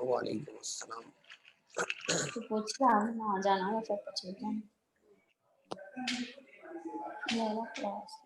वालेकुम अस्सलाम। तो पूछ रहा ना जाना है सब कुछ होता है मेरा क्लास।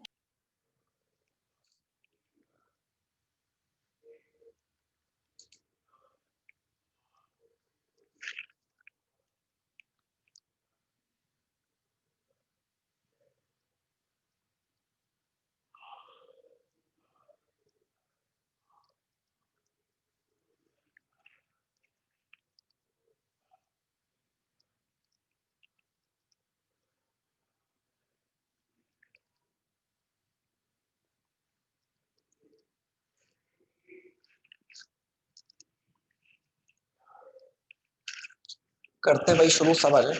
करते हैं भाई शुरू, सब आ जाए।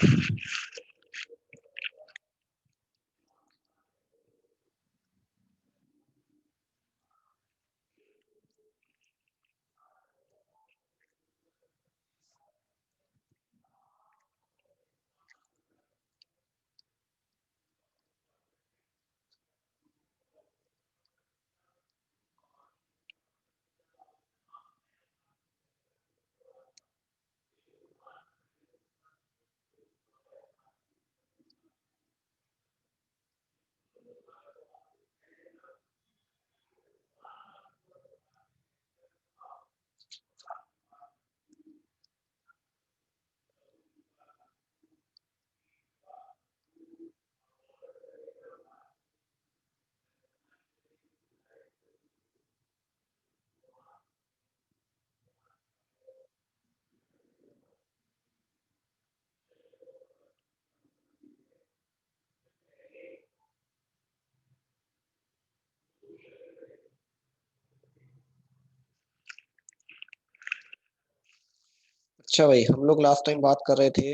अच्छा भाई, हम लोग लास्ट टाइम बात कर रहे थे,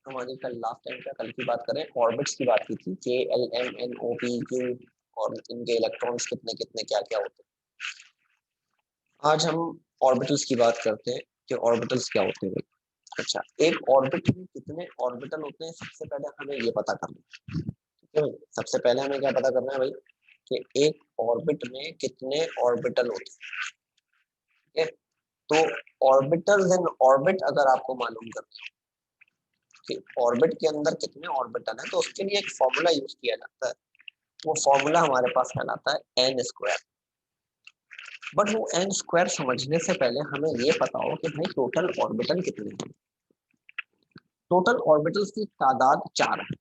हमारी कल लास्ट टाइम क्या, कल की बात करें, ऑर्बिट्स की बात की थी, K L M N O P Q, और इनके इलेक्ट्रॉन्स कितने कितने क्या क्या होते हैं। आज हम ऑर्बिटल्स की बात करते हैं कि ऑर्बिटल्स क्या होते हैं भाई। अच्छा, एक ऑर्बिट में कितने ऑर्बिटल होते हैं, सबसे पहले हमें ये पता करना है। ठीक है भाई, सबसे पहले हमें क्या पता करना है भाई कि एक ऑर्बिट में कितने ऑर्बिटल होते हैं। ठीक है, तो ऑर्बिटल्स इन ऑर्बिट अगर आपको मालूम करना है कि ऑर्बिट के अंदर कितने ऑर्बिटल हैं, तो उसके लिए एक फॉर्मूला यूज किया जाता है। वो फॉर्मूला हमारे पास कहलाता है एन स्क्वायर। बट वो एन स्क्वायर समझने से पहले हमें ये पता हो कि भाई टोटल ऑर्बिटल कितने हैं। टोटल ऑर्बिटल्स की तादाद 4 है।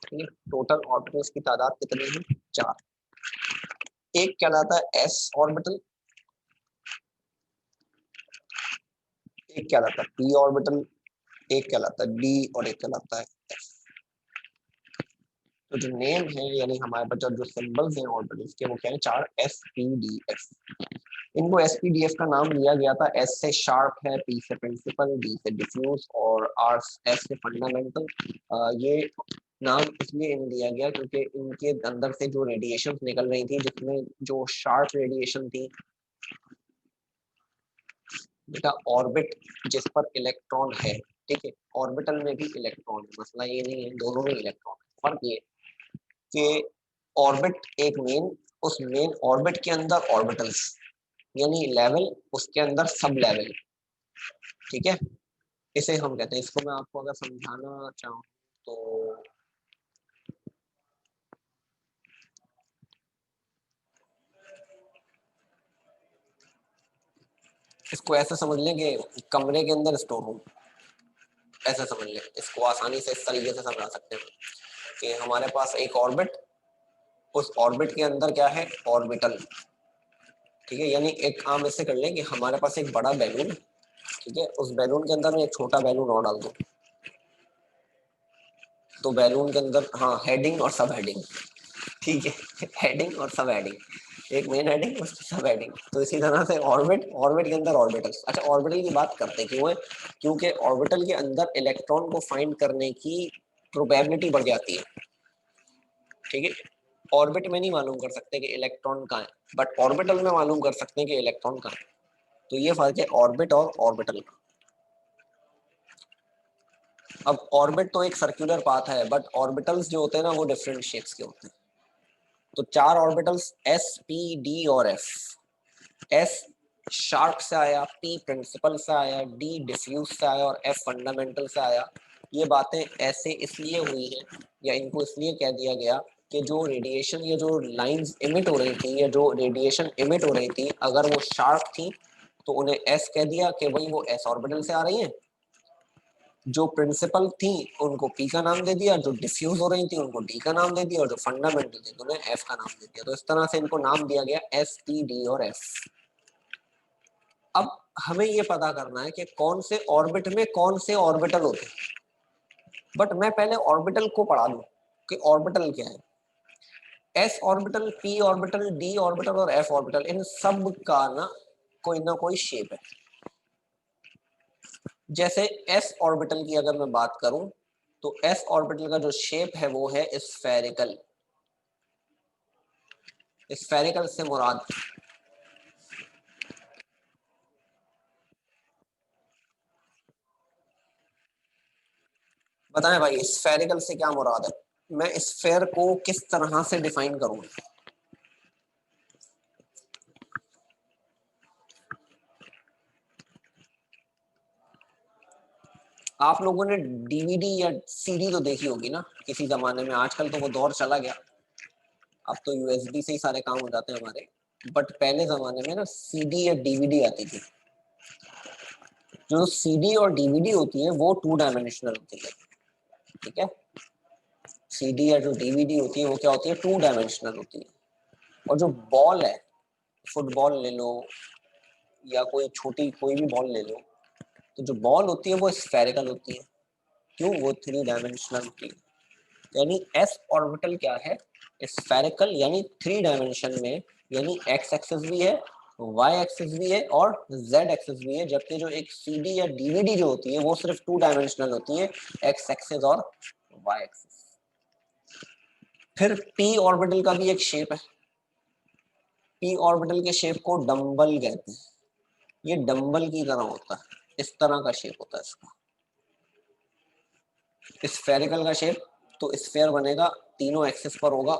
ठीक है, टोटल ऑर्बिटल्स की तादाद कितनी है, 4। एक कहलाता है एस ऑर्बिटल, एक कहलाता है पी ऑर्बिटल, एक कहलाता है डी, और एक कहलाता है एफ। तो जो नेम है, यानी हमारे पास जो सिंबल्स हैं ऑर्बिटल्स के, वो क्या है, 4, एस पी डी एफ। इनको एस पी डी एफ का नाम दिया गया था। एस से शार्प है, पी से प्रिंसिपल, डी से डिफ्यूज, और आर एस से फंडामेंटल। ये नाम इसलिए इन दिया गया क्योंकि इनके अंदर से जो रेडिएशन निकल रही थी, जिसमें जो शार्प रेडिएशन थी, बेटा ऑर्बिट जिस पर इलेक्ट्रॉन है, ठीक है, ऑर्बिटल में भी इलेक्ट्रॉन है, मसला ये नहीं है, दोनों में इलेक्ट्रॉन है। फर्क ये कि ऑर्बिट एक मेन, उस मेन ऑर्बिट के अंदर ऑर्बिटल्स, यानी लेवल, उसके अंदर सब लेवल। ठीक है, इसे हम कहते हैं, इसको मैं आपको अगर समझाना चाहूँ तो इसको ऐसे समझ लें कि कमरे के अंदर स्टोर रूम, ऐसे समझ लें। इसको आसानी से इस तरीके से समझा सकते हैं कि हमारे पास एक ऑर्बिट, उस ऑर्बिट के अंदर क्या है, ऑर्बिटल। ठीक है, यानी एक आम ऐसे कर लें कि हमारे पास एक बड़ा बैलून, ठीक है, उस बैलून के अंदर मैं एक छोटा बैलून और डाल दूं, तो बैलून के अंदर, हाँ, हेडिंग और सब हेडिंग। ठीक है, हेडिंग और सब हेडिंग, एक मेन हेडिंग और सब हेडिंग। तो इसी तरह से ऑर्बिट, ऑर्बिट के अंदर ऑर्बिटल्स। अच्छा, ऑर्बिटल की बात करते क्यों है, क्योंकि ऑर्बिटल के अंदर इलेक्ट्रॉन को फाइंड करने की प्रोबेबिलिटी बढ़ जाती है। ठीक है, ऑर्बिट में नहीं मालूम कर सकते कि इलेक्ट्रॉन कहाँ है, बट ऑर्बिटल में मालूम कर सकते हैं कि इलेक्ट्रॉन कहाँ है। तो ये फर्क है ऑर्बिट और ऑर्बिटल का। अब ऑर्बिट तो एक सर्कुलर पाथ है, बट ऑर्बिटल्स जो होते हैं ना, वो डिफरेंट शेप्स के होते हैं। तो 4 ऑर्बिटल्स एस पी डी और एफ। एस शार्प से आया, पी प्रिंसिपल से आया, डी डिफ्यूज से आया और एफ फंडामेंटल से आया। ये बातें ऐसे इसलिए हुई हैं या इनको इसलिए कह दिया गया कि जो रेडिएशन या जो लाइंस इमिट हो रही थी या जो रेडिएशन इमिट हो रही थी अगर वो शार्प थी तो उन्हें एस कह दिया कि भाई वो एस ऑर्बिटल से आ रही हैं। जो प्रिंसिपल थी उनको पी का नाम दे दिया, जो डिफ्यूज हो रही थी उनको डी का नाम दे दिया और जो फंडामेंटल थी तो उन्हें एफ का नाम दे दिया। तो इस तरह से इनको नाम दिया गया एस, टी, डी और एफ। अब हमें ये पता करना है कि कौन से ऑर्बिट में कौन से ऑर्बिटल होते हैं। बट मैं पहले ऑर्बिटल को पढ़ा लूं कि ऑर्बिटल क्या है। S orbital, P orbital, D orbital और एफ ऑर्बिटल, इन सब का ना कोई शेप है। जैसे एस ऑर्बिटल की अगर मैं बात करूं तो एस ऑर्बिटल का जो शेप है वो है स्फेरिकल। स्फेरिकल से मुराद बताएं भाई, स्फेरिकल से क्या मुराद है? मैं स्फेयर को किस तरह से डिफाइन करूं? आप लोगों ने डीवीडी या सीडी तो देखी होगी ना किसी जमाने में। आजकल तो वो दौर चला गया, अब तो यूएसबी से ही सारे काम हो जाते हैं हमारे। बट पहले जमाने में ना सीडी या डीवीडी आती थी। जो सीडी और डीवीडी होती है वो 2 डायमेंशनल होती है, ठीक है। सीडी या जो डीवीडी होती है वो क्या होती है? 2 डायमेंशनल होती है। और जो बॉल है, फुटबॉल ले लो या कोई छोटी कोई भी बॉल ले लो, तो जो बॉल होती है वो स्फेरिकल होती है। क्यों? वो 3 डायमेंशनल होती है। यानी एस ऑर्बिटल क्या है? स्फेरिकल, यानी 3 डायमेंशन में, यानी एक्स एक्सिस भी है, वाई एक्सिस भी है और जेड एक्सिस भी है। जबकि जो एक सीडी या डीवीडी जो होती है वो सिर्फ 2 डायमेंशनल होती है, एक्स एक्सिस और वाई एक्सिस। फिर पी ऑर्बिटल का भी एक शेप है। पी ऑर्बिटल के शेप को डंबल कहते हैं। ये डंबल की तरह होता है, इस तरह का शेप होता है इसका। स्फेरिकल का शेप, तो स्फेयर बनेगा, तीनों एक्सिस पर होगा।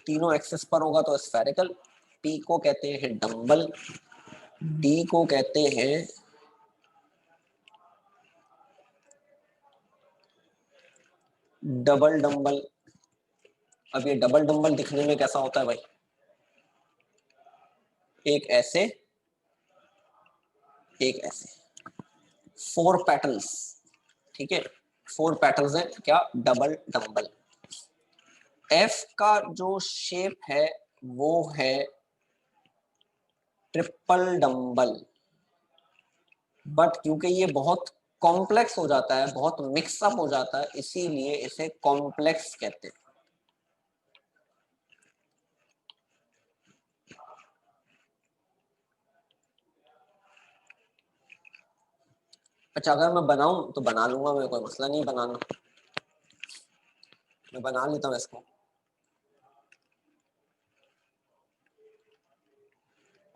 तीनों एक्सिस पर होगा तो स्फेरिकल। पी को कहते हैं डंबल, डी को कहते हैं डबल डंबल। अब ये डबल डंबल दिखने में कैसा होता है भाई? एक ऐसे, एक ऐसे, 4 पेटल्स, ठीक है। 4 पेटल्स हैं क्या? Double dumbbell. एफ का जो शेप है वो है ट्रिपल डंबल। बट क्योंकि ये बहुत कॉम्प्लेक्स हो जाता है, बहुत मिक्सअप हो जाता है, इसीलिए इसे कॉम्प्लेक्स कहते हैं। अच्छा, अगर मैं बनाऊं तो बना लूंगा, मेरे कोई मसला नहीं बनाना, मैं बना लेता हूँ इसको।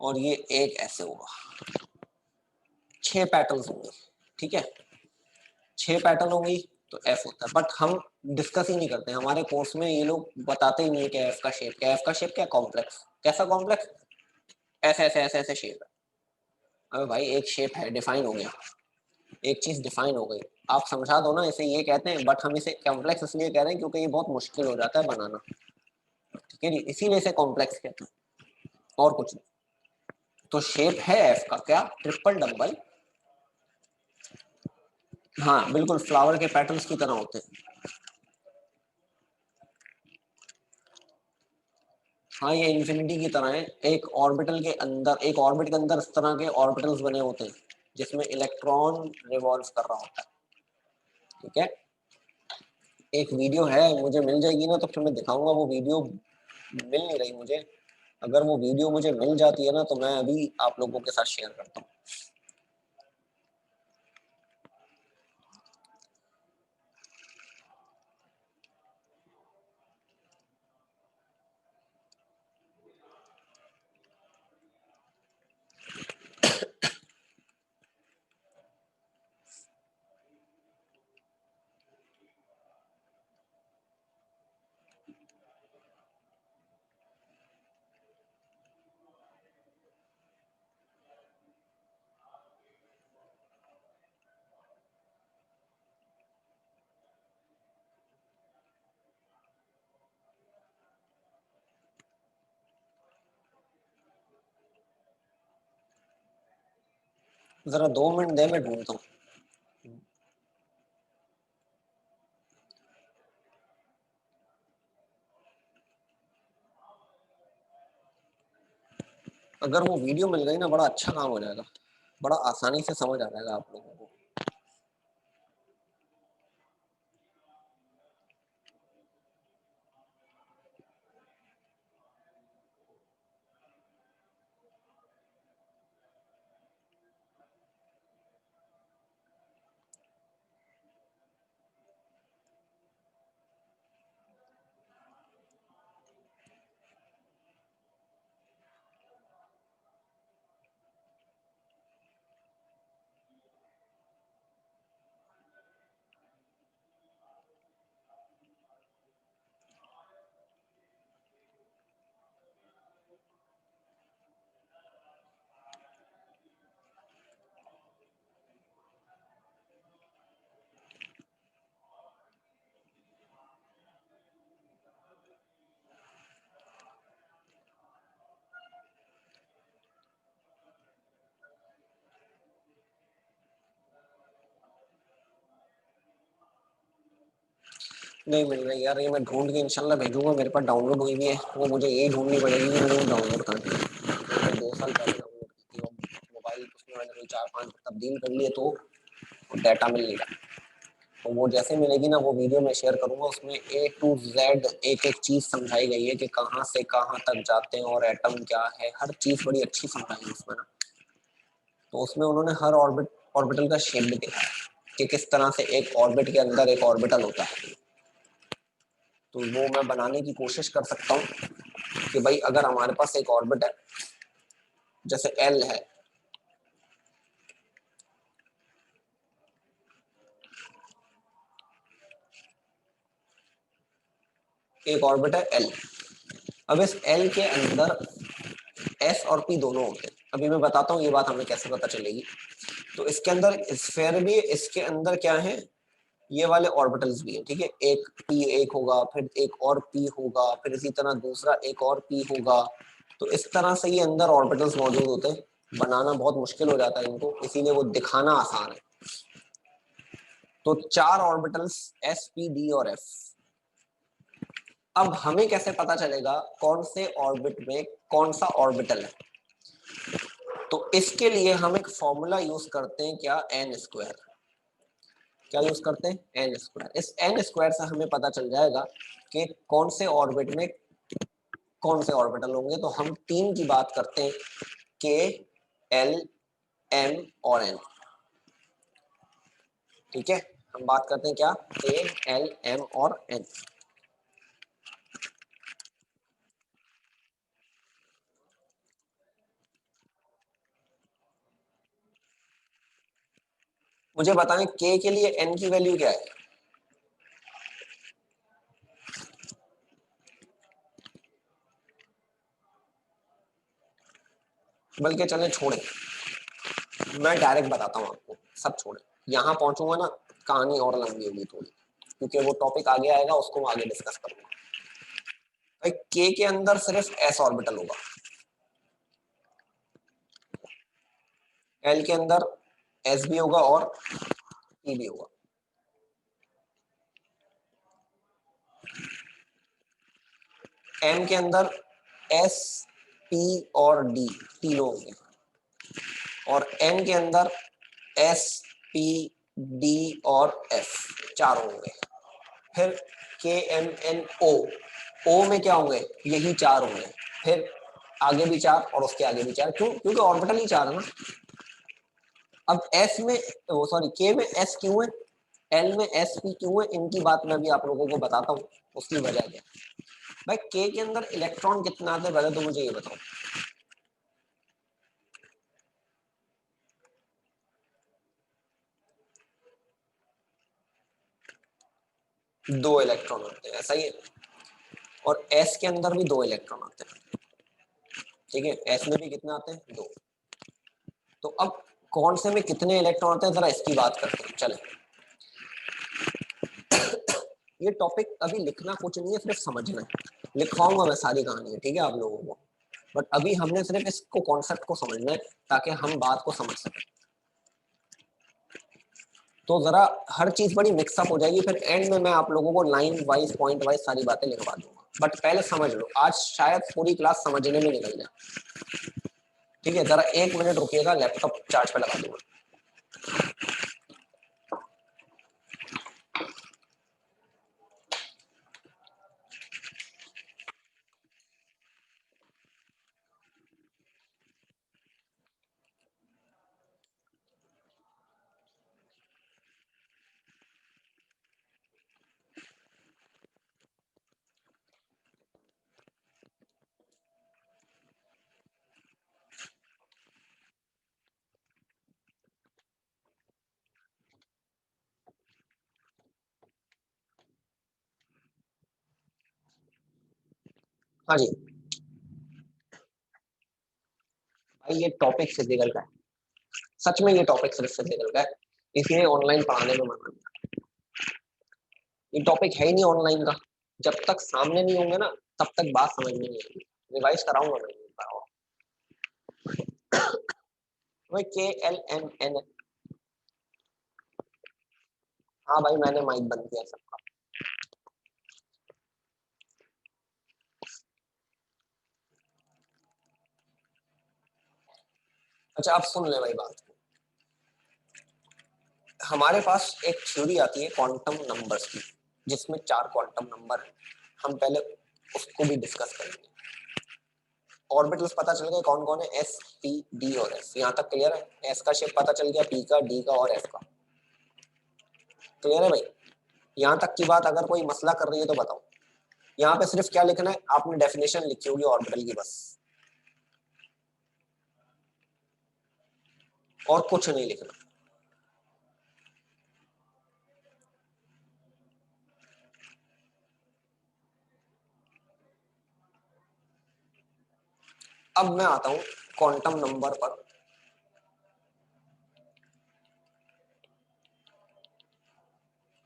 और ये एक ऐसे होगा, 6 पेटल्स होंगे, ठीक है। 6 पेटर्न होंगी तो एफ होता है। बट हम डिस्कस ही नहीं करते, हमारे कोर्स में ये लोग बताते ही नहीं है कि एफ का शेप क्या है। एफ का शेप क्या? कॉम्प्लेक्स। कैसा कॉम्प्लेक्स? ऐसे ऐसे ऐसे ऐसे शेप है। अबे भाई एक शेप है, डिफाइन हो गया, एक चीज डिफाइन हो गई, आप समझा दो ना, इसे ये कहते हैं। बट हम इसे कॉम्प्लेक्स इसलिए कह रहे हैं क्योंकि ये बहुत मुश्किल हो जाता है बनाना, ठीक है जी, इसीलिए इसे कॉम्प्लेक्स कहते हैं, और कुछ नहीं। तो शेप है एफ का क्या? Triple double. हाँ बिल्कुल, फ्लावर के पैटर्न्स की तरह होते हैं। हाँ ये इन्फिनिटी की तरह है। एक ऑर्बिटल के अंदर, एक ऑर्बिट के अंदर इस तरह के ऑर्बिटल्स बने होते हैं जिसमें इलेक्ट्रॉन रिवॉल्व कर रहा होता है, ठीक है। एक वीडियो है, मुझे मिल जाएगी ना तो फिर मैं दिखाऊंगा। वो वीडियो मिल नहीं रही मुझे, अगर वो वीडियो मुझे मिल जाती है ना तो मैं अभी आप लोगों के साथ शेयर करता हूँ। जरा 2 मिनट दे, मैं ढूंढता हूँ। अगर वो वीडियो मिल गई ना, बड़ा अच्छा काम हो जाएगा, बड़ा आसानी से समझ आ जाएगा आप लोगों को। नहीं मिल रही यार, ये मैं ढूंढ के इंशाल्लाह भेजूंगा। मेरे पास डाउनलोड हुई भी है, वो मुझे यही ढूंढनी पड़ेगी कि मैंने वो डाउनलोड कर दी। मैंने 2 साल पहले डाउनलोड की थी, और मोबाइल उसमें मैंने कोई 4-5 तब्दील कर लिए, तो डाटा मिल नहीं रहा। तो वो जैसे मिलेगी ना, वो वीडियो मैं शेयर करूंगा। उसमें A to Z एक एक चीज समझाई गई है कि कहाँ से कहाँ तक जाते हैं और एटम क्या है, हर चीज बड़ी अच्छी समझाई है उसमें ना। तो उसमें उन्होंने हर ऑर्बिटल का शेप भी दिखाया कि किस तरह से एक ऑर्बिट के अंदर एक ऑर्बिटल होता है। तो वो मैं बनाने की कोशिश कर सकता हूँ कि भाई अगर हमारे पास एक ऑर्बिट है, जैसे L है, एक ऑर्बिट है L। अब इस L के अंदर S और P दोनों होते हैं। अभी मैं बताता हूँ ये बात हमें कैसे पता चलेगी। तो इसके अंदर स्फेयर भी, इसके अंदर क्या है, ये वाले ऑर्बिटल्स भी है, ठीक है। एक P एक होगा, फिर एक और P होगा, फिर इसी तरह दूसरा एक और P होगा। तो इस तरह से ये अंदर ऑर्बिटल्स मौजूद होते हैं। बनाना बहुत मुश्किल हो जाता है इनको, इसीलिए वो दिखाना आसान है। तो 4 ऑर्बिटल्स S, P, D और F। अब हमें कैसे पता चलेगा कौन से ऑर्बिट में कौन सा ऑर्बिटल है? तो इसके लिए हम एक फॉर्मूला यूज करते हैं, क्या, एन स्क्वायर। क्या यूज करते हैं? N square. इस एन स्क्वायर से हमें पता चल जाएगा कि कौन से ऑर्बिट में कौन से ऑर्बिटल होंगे। तो हम 3 की बात करते हैं, के, एल, एम और एन। ठीक है, हम बात करते हैं क्या, के, एल, एम और एन। मुझे बताएं के लिए एन की वैल्यू क्या है? बल्कि चले छोड़े, मैं डायरेक्ट बताता हूँ आपको, सब छोड़े। यहाँ पहुंचूंगा ना, कहानी और लंबी होगी थोड़ी, क्योंकि वो टॉपिक आगे आएगा, उसको मैं आगे डिस्कस करूंगा। भाई के अंदर सिर्फ एस ऑर्बिटल होगा, एल के अंदर एस भी होगा और ई भी होगा, एम के अंदर एस, पी और डी तीनों होंगे, और एन के अंदर एस, पी, डी और एफ चार होंगे। फिर के, एम, एन, ओ में क्या होंगे? यही 4 होंगे। फिर आगे भी 4 और उसके आगे भी 4। क्यों? क्योंकि ऑर्बिटल ही 4 है ना। अब एस में, सॉरी, के में एस क्यों है, एल में एस, पी क्यों है, इनकी बात मैं भी आप लोगों को बताता हूँ, उसकी वजह क्या। भाई के अंदर इलेक्ट्रॉन कितना आते हैं, पहले तो मुझे ये बताओ। दो इलेक्ट्रॉन आते हैं, ऐसा ही है। और एस के अंदर भी 2 इलेक्ट्रॉन आते हैं, ठीक है। एस में भी कितने आते हैं? 2। तो अब कौन से में कितने इलेक्ट्रॉन आते हैं, जरा इसकी बात करते हैं, चले। ये टॉपिक अभी लिखना कुछ नहीं है, सिर्फ समझना है। लिखवाऊंगा मैं सारी कहानी, ठीक है, आप लोगों को। बट अभी हमने सिर्फ इसको, कॉन्सेप्ट को समझना है, ताकि हम बात को समझ सकें। तो जरा हर चीज बड़ी मिक्सअप हो जाएगी, फिर एंड में मैं आप लोगों को लाइन वाइज पॉइंट वाइज सारी बातें लिखवा दूंगा, बट पहले समझ लो, आज शायद पूरी क्लास समझने में निकल जाए। ठीक है, जरा 1 मिनट रुकिएगा, लैपटॉप चार्ज पे लगा दूंगा। हाँ जी भाई, ये टॉपिक फिजिकल का है, सच में ये टॉपिक सिर्फ फिजिकल का है, इसलिए ऑनलाइन पढ़ाने में मना नहीं। ये टॉपिक है ही नहीं ऑनलाइन का, जब तक सामने नहीं होंगे ना तब तक बात समझ में नहीं आएगी। रिवाइज कराऊंगा मैं एक बार और। भाई KLMN, हाँ भाई मैंने माइक बंद किया सबका। अच्छा आप सुन ले भाई बात को, हमारे पास एक थ्योरी आती है क्वांटम नंबर्स की, जिसमें 4 क्वांटम नंबर है, हम पहले उसको भी डिस्कस करेंगे। ऑर्बिटल्स पता चल गए कौन कौन है, S P D और S, यहाँ तक क्लियर है। S का शेप पता चल गया, P का, D का और F का, क्लियर है भाई। यहाँ तक की बात अगर कोई मसला कर रही है तो बताओ। यहाँ पे सिर्फ क्या लिखना है, आपने डेफिनेशन लिखी होगी ऑर्बिटल की बस, और कुछ नहीं लिखना। अब मैं आता हूं क्वांटम नंबर पर।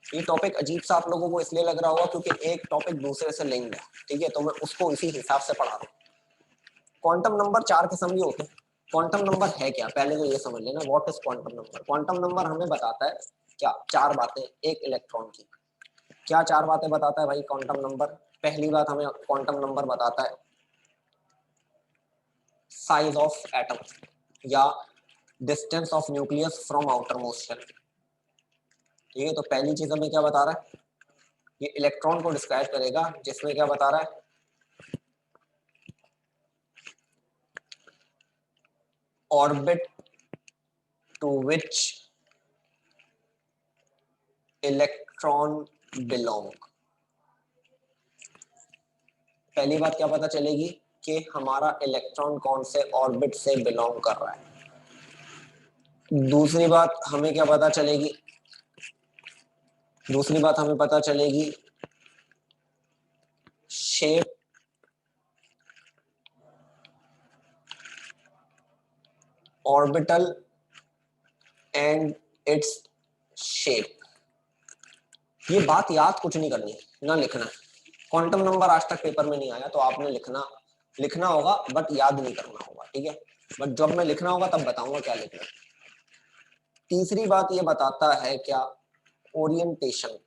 ये टॉपिक अजीब सा आप लोगों को इसलिए लग रहा होगा क्योंकि एक टॉपिक दूसरे से लिंक्ड है, ठीक है, तो मैं उसको इसी हिसाब से पढ़ा रहा हूँ। क्वांटम नंबर 4 किस्म के होते हैं। क्वांटम नंबर है क्या, पहले तो ये समझ लेना, what is quantum number. Quantum number हमें बताता है क्या, 4 बातें एक इलेक्ट्रॉन की। क्या 4 बातें बताता है भाई क्वांटम नंबर? पहली बात हमें क्वांटम नंबर बताता है साइज ऑफ एटम या distance of nucleus from outer most shell. ठीक है, तो पहली चीज हमें क्या बता रहा है, ये इलेक्ट्रॉन को डिस्क्राइब करेगा, जिसमें क्या बता रहा है, orbit to which electron belong. पहली बात क्या पता चलेगी कि हमारा इलेक्ट्रॉन कौन से ऑर्बिट से बिलोंग कर रहा है। दूसरी बात हमें क्या पता चलेगी, दूसरी बात हमें पता चलेगी shape orbital and its shape. ये बात याद कुछ नहीं करनी है ना लिखना है। क्वांटम नंबर आज तक पेपर में नहीं आया, तो आपने लिखना होगा बट याद नहीं करना होगा, ठीक है। बट जब मैं लिखना होगा तब बताऊंगा क्या लिखना है। तीसरी बात ये बताता है क्या, ओरिएंटेशन।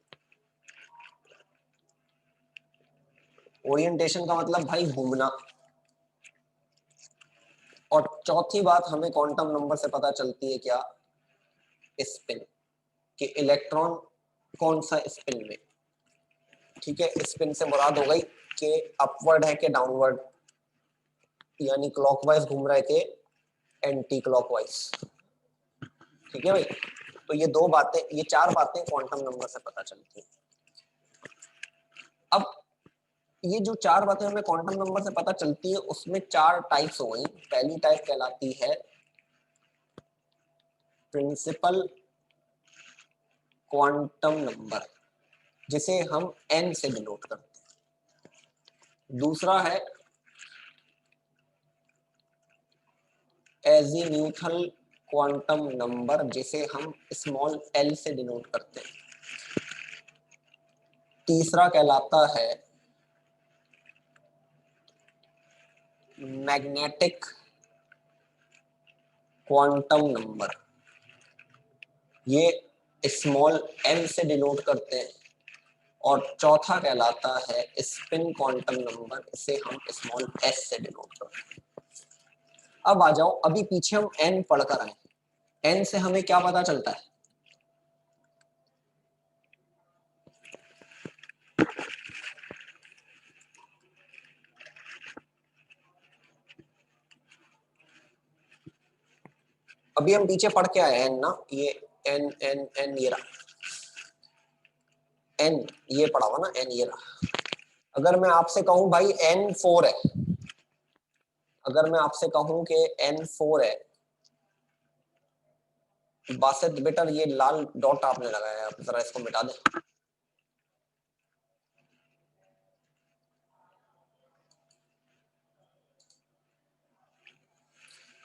ओरिएंटेशन का मतलब भाई घूमना। और चौथी बात हमें क्वांटम नंबर से पता चलती है क्या, स्पिन, कि इलेक्ट्रॉन कौन सा स्पिन में। ठीक है, स्पिन से मुराद हो गई कि अपवर्ड है कि डाउनवर्ड, यानी क्लॉकवाइज घूम रहा है कि एंटी क्लॉकवाइज। ठीक है भाई, तो ये 2 बातें, ये 4 बातें क्वांटम नंबर से पता चलती है। अब ये जो 4 बातें हमें क्वांटम नंबर से पता चलती है, उसमें 4 टाइप्स हो गई। पहली टाइप कहलाती है प्रिंसिपल क्वांटम नंबर, जिसे हम n से डिनोट करते हैं। दूसरा है एजीम्यूथल क्वांटम नंबर, जिसे हम स्मॉल l से डिनोट करते हैं। तीसरा कहलाता है मैग्नेटिक क्वांटम नंबर, ये स्मॉल m से डिनोट करते हैं, और चौथा कहलाता है स्पिन क्वांटम नंबर, इसे हम स्मॉल s से डिनोट करते हैं। अब आ जाओ, अभी पीछे हम n पढ़कर आए, n से हमें क्या पता चलता है? अभी हम पीछे पढ़ के आए n ना, ये n n n ये रहा, n ये पढ़ा हुआ ना, n ये रहा। अगर मैं आपसे कहूं भाई n 4 है, अगर मैं आपसे कहूं कि n 4 है, बासित बेटा ये लाल डॉट आपने लगाया है, जरा इसको मिटा दे।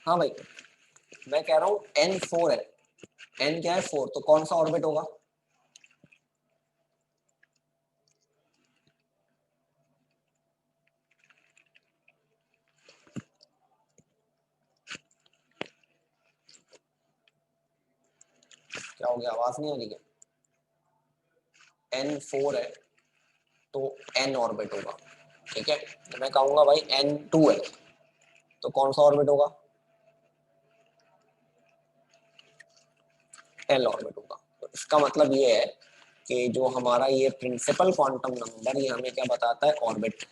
हाँ भाई, मैं कह रहा हूं n 4 है, n क्या है 4, तो कौन सा ऑर्बिट होगा? क्या हो गया, आवाज नहीं आ रही है? n 4 है तो n ऑर्बिट होगा, ठीक है। तो मैं कहूंगा भाई n 2 है, तो कौन सा ऑर्बिट होगा? l ऑर्बिट होगा। तो इसका मतलब ये है कि जो हमारा ये प्रिंसिपल क्वांटम नंबर, ये हमें क्या बताता है? ऑर्बिट।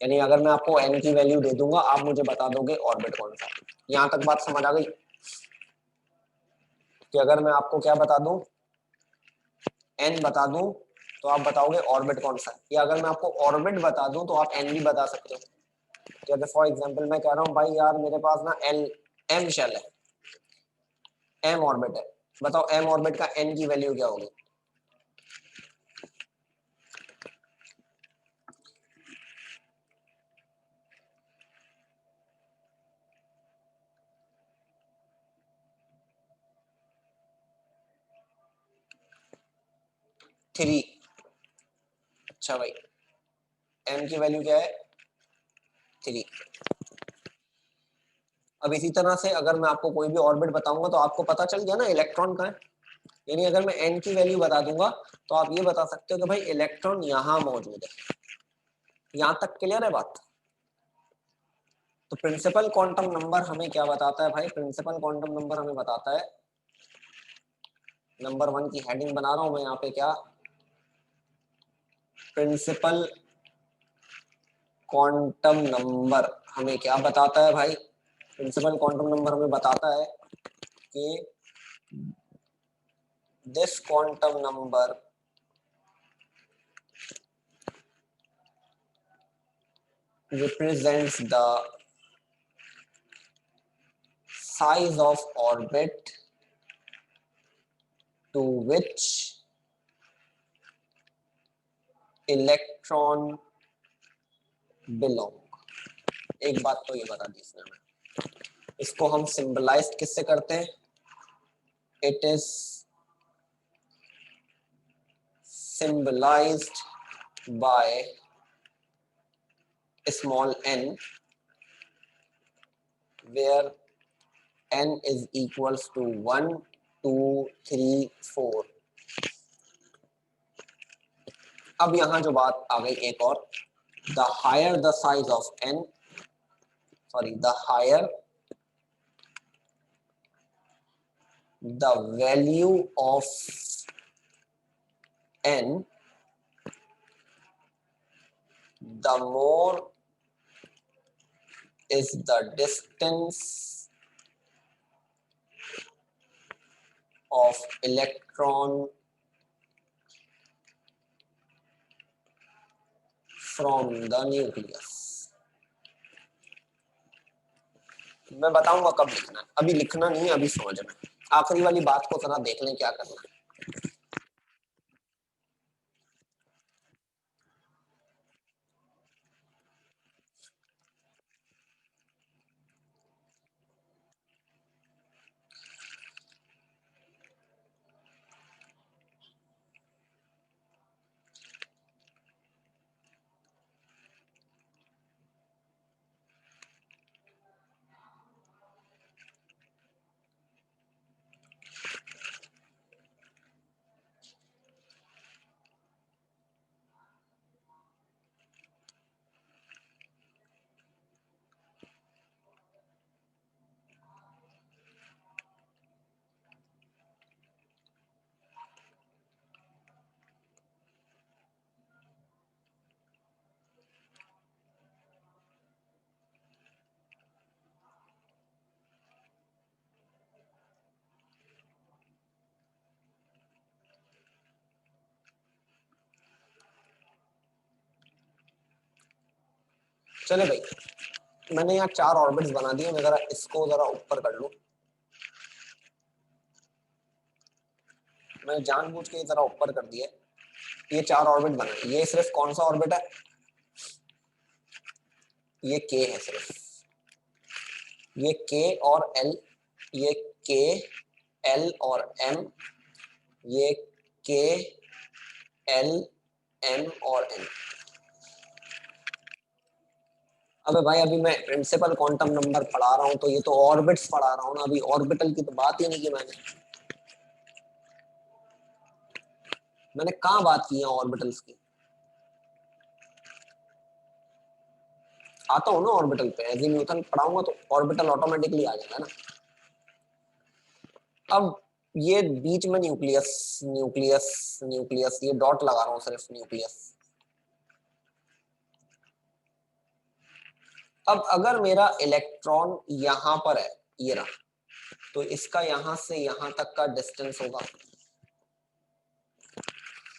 यानी अगर मैं आपको n की वैल्यू दे दूंगा, आप मुझे बता दोगे ऑर्बिट कौन सा है। यहां तक बात समझ आ गई? कि अगर मैं आपको क्या बता दूं, n बता दूं, तो आप बताओगे ऑर्बिट कौन सा है, या अगर मैं आपको ऑर्बिट बता दूं तो आप n भी बता सकते हो। तो अगर फॉर एग्जांपल मैं कह रहा हूं भाई यार मेरे पास ना l m शेल है, m ऑर्बिट है, बताओ m ऑर्बिट का n की वैल्यू क्या होगी? थ्री। अच्छा भाई, m की वैल्यू क्या है? 3। अब इसी तरह से अगर मैं आपको कोई भी ऑर्बिट बताऊंगा तो आपको पता चल गया ना इलेक्ट्रॉन का है। यानी अगर मैं n की वैल्यू बता दूंगा तो आप ये बता सकते हो कि भाई इलेक्ट्रॉन यहाँ मौजूद है। यहाँ तक क्लियर है बात? तो प्रिंसिपल क्वांटम नंबर हमें क्या बताता है भाई? प्रिंसिपल क्वांटम नंबर हमें बताता है, नंबर 1 की हेडिंग बना रहा हूं मैं यहाँ पे, क्या? प्रिंसिपल क्वांटम नंबर हमें क्या बताता है भाई? प्रिंसिपल क्वांटम नंबर हमें बताता है कि this quantum number represents the size of orbit to which electron belong। एक बात तो ये बता दी इसने हमें, इसको हम सिंबलाइज किससे करते हैं? It is symbolized by small n, where n is equals to 1 2 3 4। अब यहां जो बात आ गई एक और, the higher the size of n, sorry, the higher the value of n, the more is the distance of electron from the nucleus। मैं बताऊंगा कब लिखना है, अभी लिखना नहीं है, अभी समझना है। आखिरी वाली बात को जरा देख लें क्या करना है। चले भाई, मैंने यहाँ 4 ऑर्बिट्स बना दिए, मैं जरा इसको जरा ऊपर कर लूं, मैं जानबूझ के जरा ऊपर कर दिया। ये 4 ऑर्बिट बने, ये सिर्फ कौन सा ऑर्बिट है, ये के है सिर्फ, ये के और एल, ये के एल और एम, ये के एल एम और एन। अबे भाई अभी मैं प्रिंसिपल क्वांटम नंबर पढ़ा रहा हूं तो ये तो ऑर्बिट्स पढ़ा रहा हूं ना, अभी ऑर्बिटल की तो बात ही नहीं की मैंने कहाँ बात की है ऑर्बिटल्स की। आता हूँ ना ऑर्बिटल पे, एजीम्यूथल पढ़ाऊंगा तो ऑर्बिटल ऑटोमेटिकली आ जाएगा ना। अब ये बीच में न्यूक्लियस न्यूक्लियस न्यूक्लियस, ये डॉट लगा रहा हूँ सिर्फ न्यूक्लियस। अब अगर मेरा इलेक्ट्रॉन यहां पर है, ये रहा, तो इसका यहां से यहां तक का डिस्टेंस होगा।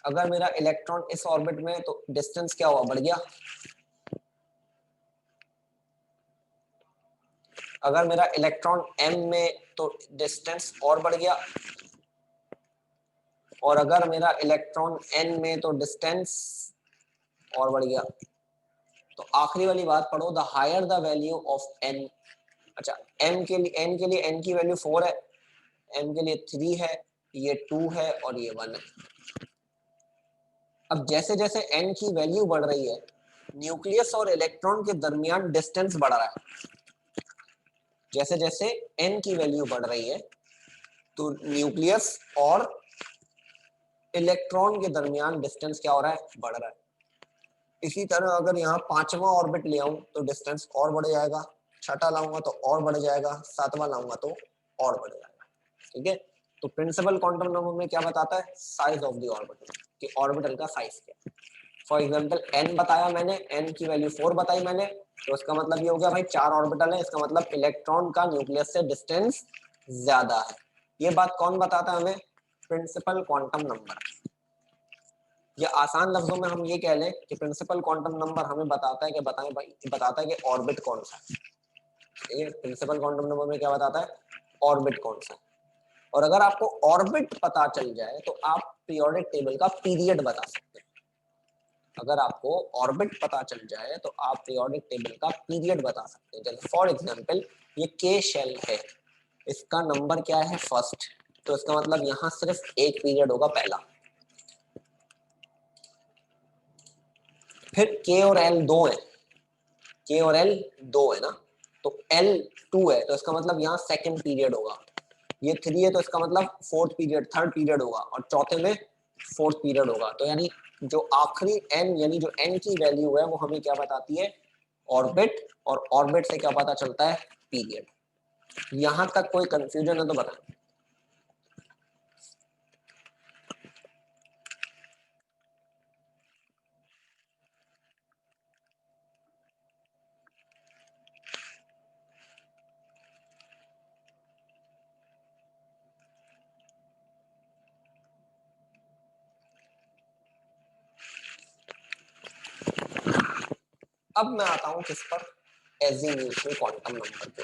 अगर मेरा इलेक्ट्रॉन इस ऑर्बिट में, तो डिस्टेंस क्या हुआ, बढ़ गया। अगर मेरा इलेक्ट्रॉन m में, तो डिस्टेंस और बढ़ गया। और अगर मेरा इलेक्ट्रॉन n में, तो डिस्टेंस और बढ़ गया। तो आखिरी वाली बात पढ़ो, the higher the value of n। अच्छा, m के लिए, n के लिए n की वैल्यू 4 है, m के लिए 3 है, ये 2 है और ये 1 है। अब जैसे जैसे n की वैल्यू बढ़ रही है, न्यूक्लियस और इलेक्ट्रॉन के दरमियान डिस्टेंस बढ़ रहा है। जैसे जैसे n की वैल्यू बढ़ रही है, तो न्यूक्लियस और इलेक्ट्रॉन के दरमियान डिस्टेंस क्या हो रहा है, बढ़ रहा है। इसी तरह अगर यहाँ 5वां ऑर्बिट ले आऊं तो डिस्टेंस और बढ़ जाएगा, 6ठा लाऊंगा तो और बढ़ जाएगा, 7वां लाऊंगा तो और बढ़ जाएगा। ठीक है, तो प्रिंसिपल क्वांटम नंबर में क्या बताता है, साइज ऑफ द ऑर्बिटल, कि ऑर्बिटल का साइज क्या है। फॉर एग्जांपल n बताया मैंने, n की वैल्यू 4 बताई मैंने, तो इसका मतलब ये हो गया भाई 4 ऑर्बिटल है, इसका मतलब इलेक्ट्रॉन का न्यूक्लियस से डिस्टेंस ज्यादा है। ये बात कौन बताता है हमें, प्रिंसिपल क्वांटम नंबर। या आसान लफ्जों में हम ये कह लें कि प्रिंसिपल क्वांटम नंबर हमें बताता है कि बताएं भाई, बताता है कि ऑर्बिट कौन सा है। ठीक है, प्रिंसिपल क्वांटम नंबर में क्या बताता है, ऑर्बिट कौन सा है। और अगर आपको ऑर्बिट पता चल जाए तो आप पीरियोडिक टेबल का पीरियड बता सकते हैं। अगर आपको ऑर्बिट पता चल जाए तो आप पीरियोडिक टेबल का पीरियड बता सकते हैं। जैसे फॉर एग्जांपल ये के शेल है, इसका नंबर क्या है, फर्स्ट, तो इसका मतलब यहाँ सिर्फ एक पीरियड होगा, पहला। फिर के और एल 2 है, के और एल 2 है ना, तो एल 2 है, तो इसका मतलब यहाँ सेकंड पीरियड होगा। ये 3 है, तो इसका मतलब फोर्थ पीरियड, थर्ड पीरियड होगा, और चौथे में फोर्थ पीरियड होगा। तो यानी जो आखिरी n, यानी जो n की वैल्यू है वो हमें क्या बताती है, ऑर्बिट, और ऑर्बिट से क्या पता चलता है, पीरियड। यहां तक कोई कंफ्यूजन है तो बताएं। अब मैं आता हूं किस पर, एजीम्यूथल क्वांटम नंबर पे।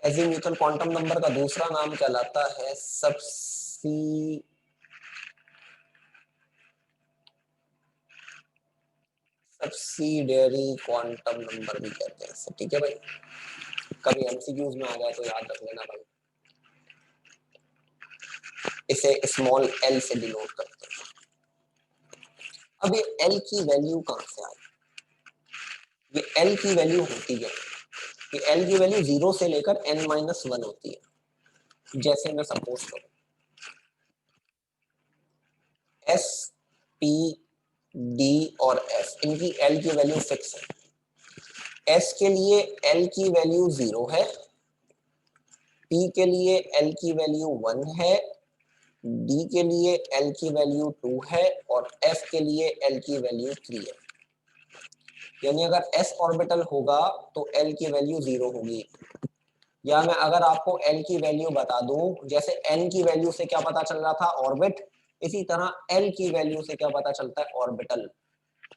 एजीम्यूथल क्वांटम नंबर का दूसरा नाम कहलाता है सब्सिडियरी क्वांटम नंबर भी कहते हैं। ठीक है भाई, कभी एमसीक्यूज में आ जाए तो याद रख लेना भाई। इसे स्मॉल एल से डिनोट करते हैं। अब ये एल की वैल्यू कहां से आई, ये एल की वैल्यू होती है, ये एल की वैल्यू 0 से लेकर n-1 होती है। जैसे मैं सपोज करूं एस, पी, डी और एफ, इनकी एल की वैल्यू फिक्स है। एस के लिए एल की वैल्यू 0 है, पी के लिए एल की वैल्यू 1 है, डी के लिए एल की वैल्यू 2 है, और एफ के लिए एल की वैल्यू 3 है। यानी अगर s ऑर्बिटल होगा तो l की वैल्यू 0 होगी, या मैं अगर आपको L की वैल्यू बता दूं, जैसे N की वैल्यू से क्या पता चल रहा था, ऑर्बिट, इसी तरह L की वैल्यू से क्या पता चलता है, ऑर्बिटल।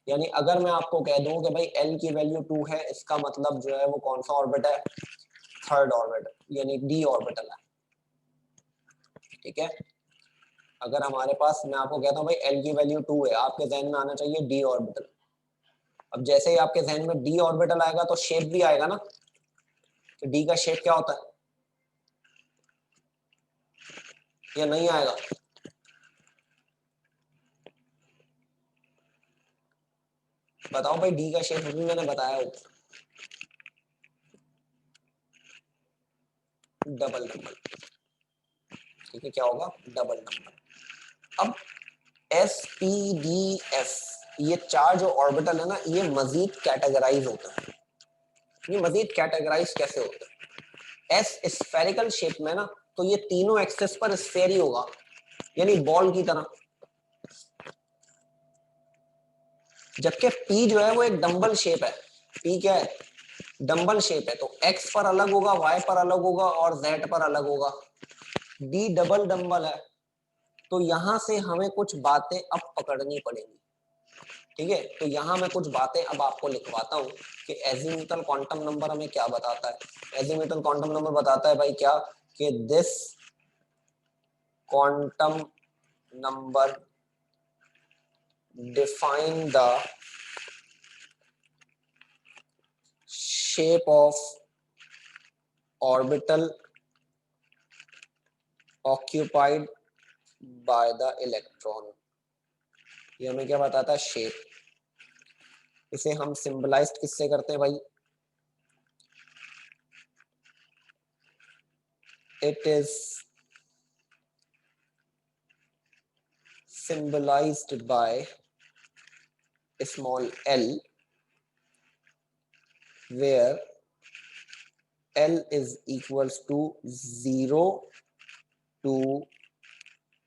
यानी अगर मैं आपको कह दूं कि भाई L की वैल्यू 2 है, इसका मतलब जो है वो कौन सा ऑर्बिट है, थर्ड ऑर्बिट, यानी डी ऑर्बिटल है। ठीक है, अगर हमारे पास, मैं आपको कहता हूँ भाई L की वैल्यू 2 है, आपके जहन में आना चाहिए डी ऑर्बिटल। अब जैसे ही आपके जहन में डी ऑर्बिटल आएगा तो शेप भी आएगा ना, कि डी का शेप क्या होता है, या नहीं आएगा? बताओ भाई, डी का शेप भी मैंने बताया हो, डबल नंबर। ठीक है, क्या होगा, डबल नंबर। अब एस पी डी एफ, ये चार जो ऑर्बिटल है ना, ये मजीद कैटेगराइज होते हैं। ये मजीद कैटेगराइज कैसे होते हैं, एस स्फेरिकल शेप में ना, तो ये तीनों एक्सेस पर स्फेयर ही होगा, यानी बॉल की तरह। जबकि पी जो है वो एक डंबल शेप है। पी क्या है, डंबल शेप है, तो एक्स पर अलग होगा, वाई पर अलग होगा और जेड पर अलग होगा। डी डबल डंबल है, तो यहां से हमें कुछ बातें अब पकड़नी पड़ेंगी। ठीक है, तो यहां मैं कुछ बातें अब आपको लिखवाता हूं कि एजीमुथल क्वांटम नंबर हमें क्या बताता है। एजीमुथल क्वांटम नंबर बताता है भाई क्या, कि this quantum number define the shape of orbital occupied by the electron. ये हमें क्या बताता है, शेप। इसे हम सिंबलाइज किससे करते हैं भाई, it is symbolized by small l, where l is equals to 0 to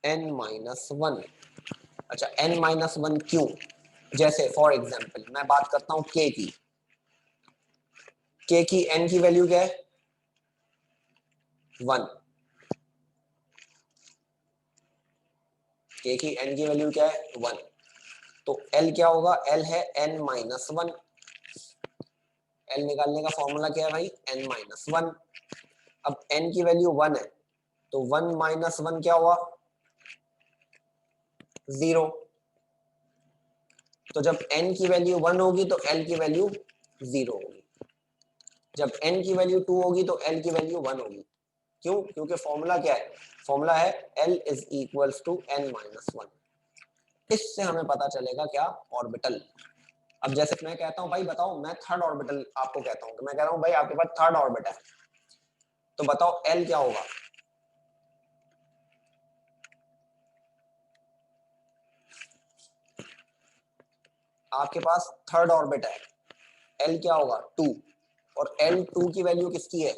n-1। अच्छा, n-1 क्यों? जैसे फॉर एग्जांपल मैं बात करता हूं k की। k की n की वैल्यू क्या है, 1। k की n की वैल्यू क्या है, 1। तो l क्या होगा, l है n-1। l निकालने का फॉर्मूला क्या है भाई, n-1। अब n की वैल्यू 1 है, तो 1 - 1 क्या हुआ, 0। तो जब n की वैल्यू 1 होगी तो l की वैल्यू 0 होगी। जब n की वैल्यू 2 होगी तो l की वैल्यू 1 होगी। क्यों? क्योंकि फॉर्मूला क्या है, फॉर्मूला है l is equals to n-1। इससे हमें पता चलेगा क्या, ऑर्बिटल। अब जैसे मैं कहता हूं भाई बताओ, मैं थर्ड ऑर्बिटल आपको कहता हूं, तो मैं कह रहा हूं भाई आपके पास थर्ड ऑर्बिट है, तो बताओ l क्या होगा। आपके पास थर्ड ऑर्बिट है, l क्या होगा, 2। और l2 की वैल्यू किसकी है,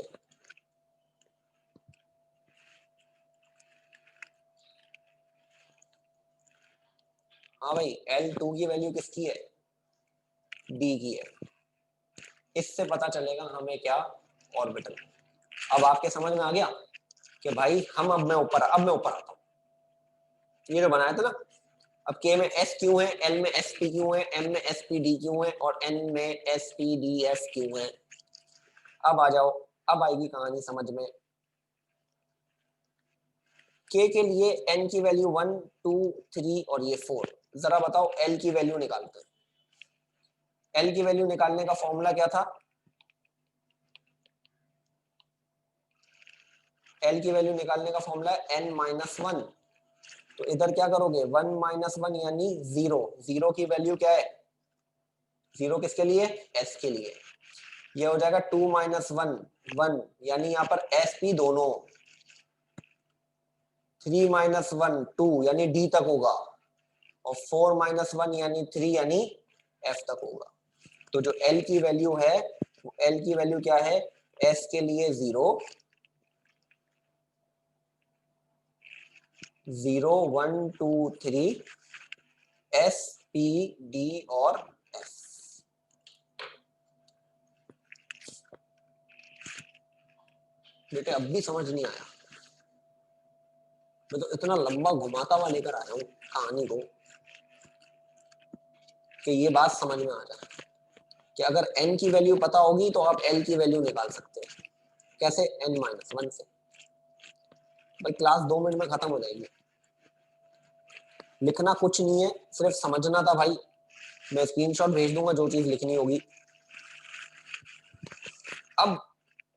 हाँ भाई l2 की वैल्यू किसकी है, d की है। इससे पता चलेगा हमें क्या, ऑर्बिटल। अब आपके समझ में आ गया कि भाई हम, अब मैं ऊपर आता हूँ। ये जो बनाया था ना, अब k में s क्यों है, l में s p क्यों है, m में s p d क्यों है और n में s p d f क्यों है। अब आ जाओ, अब आएगी कहानी समझ में। k के लिए n की वैल्यू 1, 2, 3 और ये 4। जरा बताओ l की वैल्यू निकालते हैं। l की वैल्यू निकालने का फॉर्मूला क्या था, l की वैल्यू निकालने का फॉर्मूला है n-1। तो इधर क्या करोगे, 1 - 1 यानी 0। 0 की वैल्यू क्या है, 0 किसके लिए, s के लिए। ये हो जाएगा 2 - 1, 1, यानी यहाँ पर s p दोनों। 3 - 1, 2 यानी d तक होगा, और 4 - 1 यानी 3 यानी f तक होगा। तो जो l की वैल्यू है, वो l की वैल्यू क्या है, s के लिए 0, 0, 1, 2, 3, s p d और f। बेटे अब भी समझ नहीं आया? मैं तो इतना लंबा घुमाता हुआ लेकर आया हूँ कहानी को कि ये बात समझ में आ जाए कि अगर n की वैल्यू पता होगी तो आप l की वैल्यू निकाल सकते हो। कैसे? n-1 से। भाई क्लास 2 मिनट में खत्म हो जाएगी, लिखना कुछ नहीं है, सिर्फ समझना था भाई। मैं स्क्रीनशॉट भेज दूंगा जो चीज लिखनी होगी। अब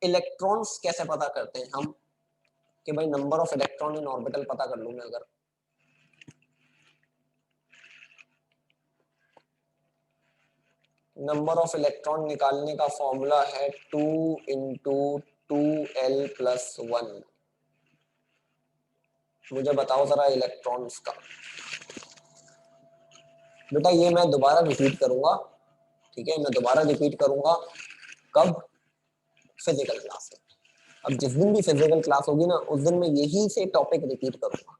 इलेक्ट्रॉन्स कैसे पता करते हैं हम कि भाई number of electron in orbital पता कर लूं मैं अगर, नंबर ऑफ इलेक्ट्रॉन निकालने का फॉर्मूला है 2 इंटू 2l+1। मुझे बताओ जरा इलेक्ट्रॉन्स का। बेटा ये मैं दोबारा रिपीट करूंगा, ठीक है, मैं दोबारा रिपीट करूंगा। कब? फिजिकल क्लास में। अब जिस दिन भी फिजिकल क्लास होगी ना, उस दिन मैं यही से टॉपिक रिपीट करूंगा,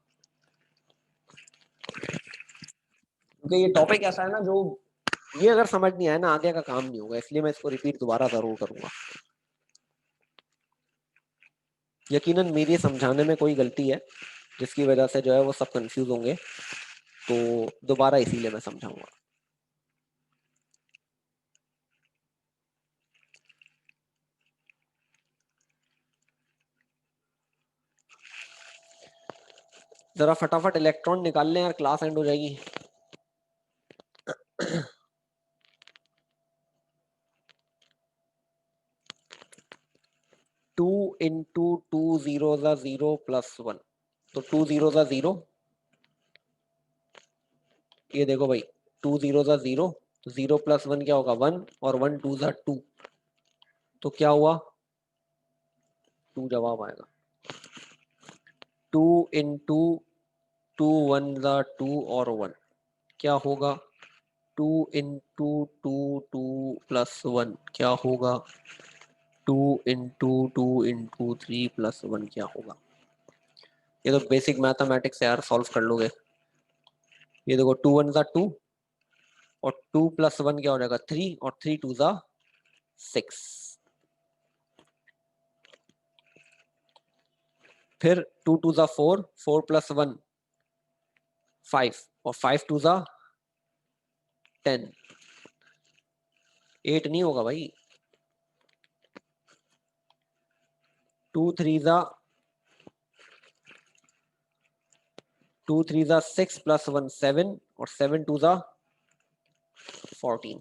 क्योंकि ये टॉपिक ऐसा है ना जो, ये अगर समझ नहीं आया ना आगे का काम नहीं होगा, इसलिए मैं इसको रिपीट दोबारा जरूर करूंगा। यकीनन मेरी समझाने में कोई गलती है जिसकी वजह से जो है वो सब कंफ्यूज होंगे, तो दोबारा इसीलिए मैं समझाऊंगा। जरा फटाफट इलेक्ट्रॉन निकाल लें यार, क्लास एंड हो जाएगी। टू इंटू 2 0 0+1, तो 2 0 0, ये देखो भाई 2 0 0, 0+1 क्या होगा 1, और 1 2 2, तो क्या हुआ 2 जवाब आएगा। 2 इंटू 2 1 2 और 1 क्या होगा 2 इंटू 2 2+1 क्या होगा 2 इंटू 2 इंटू 3+1 क्या होगा। ये तो बेसिक मैथमेटिक्स है यार, सॉल्व कर लोगे। ये देखो 2 1 2 और 2+1 क्या हो जाएगा 3, और 3 2 6। फिर 2 2 4, 4+1 5, और 5 2 10, 8 नहीं होगा भाई। 2 3 6 + 1 7, और 7 2 14।